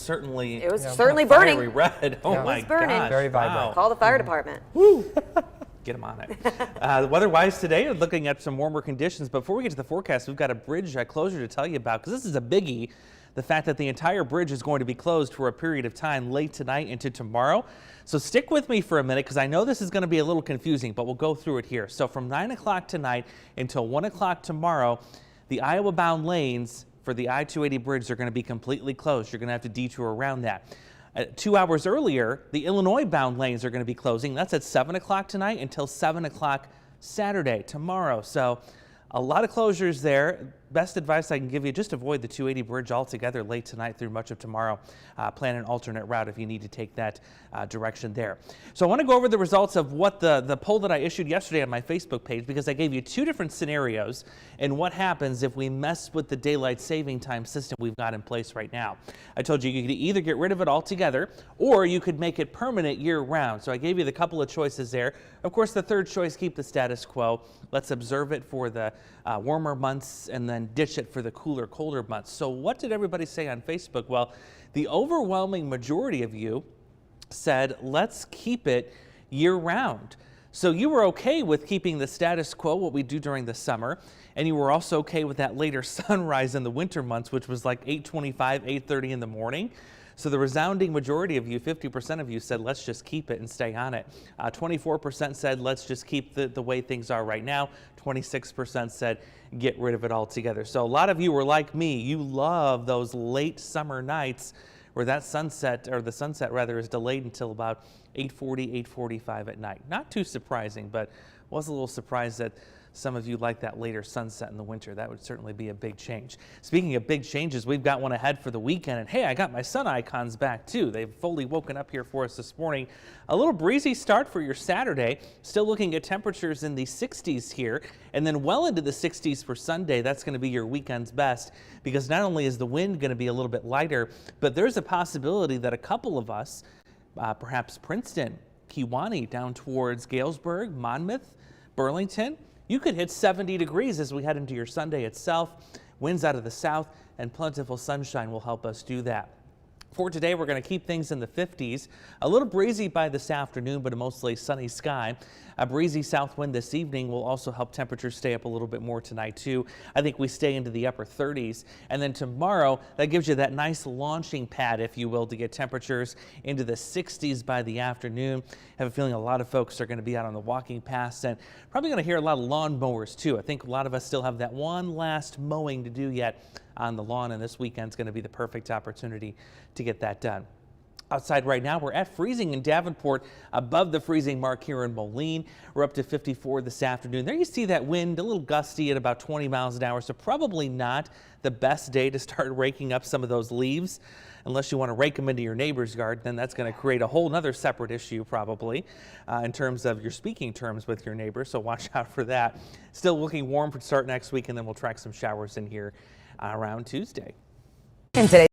certainly burning. fiery red. Oh my gosh. Very vibrant. Wow. Call the fire department. Get them on it. Weather-wise today, we're looking at some warmer conditions. Before we get to the forecast, we've got a bridge closure to tell you about, because this is a biggie. The fact that the entire bridge is going to be closed for a period of time late tonight into tomorrow. So stick with me for a minute, because I know this is going to be a little confusing, but we'll go through it here. So from 9 o'clock tonight until 1 o'clock tomorrow, the Iowa-bound lanes for the I-280 bridge are going to be completely closed. You're going to have to detour around that. 2 hours earlier, the Illinois-bound lanes are going to be closing. That's at 7 o'clock tonight until 7 o'clock Saturday, tomorrow. So a lot of closures there. Best advice I can give you, just avoid the 280 bridge altogether late tonight through much of tomorrow. Plan an alternate route if you need to take that direction there. So I want to go over the results of what the poll that I issued yesterday on my Facebook page, because I gave you two different scenarios and what happens if we mess with the daylight saving time system we've got in place right now. I told you could either get rid of it altogether or you could make it permanent year-round. So I gave you the couple of choices there. Of course, the third choice, keep the status quo. Let's observe it for the warmer months and then ditch it for the cooler, colder months. So what did everybody say on Facebook? Well, the overwhelming majority of you said, let's keep it year-round. So you were okay with keeping the status quo, what we do during the summer, and you were also okay with that later sunrise in the winter months, which was like 8:25, 8:30 in the morning. So the resounding majority of you, 50% of you, said let's just keep it and stay on it. 24% said let's just keep the way things are right now. 26% said get rid of it altogether. So a lot of you were like me. You love those late summer nights where that sunset, or the sunset rather, is delayed until about 8:40, 8:45 at night. Not too surprising, but was a little surprised that some of you like that later sunset in the winter. That would certainly be a big change. Speaking of big changes, we've got one ahead for the weekend. And hey, I got my sun icons back too. They've fully woken up here for us this morning. A little breezy start for your Saturday. Still looking at temperatures in the 60s here, and then well into the 60s for Sunday. That's going to be your weekend's best, because not only is the wind going to be a little bit lighter, but there's a possibility that a couple of us, perhaps Princeton, Kewanee, down towards Galesburg, Monmouth, Burlington, you could hit 70 degrees as we head into your Sunday itself. Winds out of the south and plentiful sunshine will help us do that. For today, we're going to keep things in the 50s. A little breezy by this afternoon, but a mostly sunny sky. A breezy south wind this evening will also help temperatures stay up a little bit more tonight, too. I think we stay into the upper 30s. And then tomorrow, that gives you that nice launching pad, if you will, to get temperatures into the 60s by the afternoon. I have a feeling a lot of folks are going to be out on the walking paths, and probably going to hear a lot of lawn mowers, too. I think a lot of us still have that one last mowing to do yet on the lawn, and this weekend's going to be the perfect opportunity to get that done. Outside right now, we're at freezing in Davenport, above the freezing mark here in Moline. We're up to 54 this afternoon. There you see that wind, a little gusty at about 20 miles an hour, so probably not the best day to start raking up some of those leaves. Unless you want to rake them into your neighbor's yard, then that's going to create a whole nother separate issue probably in terms of your speaking terms with your neighbors, so watch out for that. Still looking warm for start next week, and then we'll track some showers in here around Tuesday. And today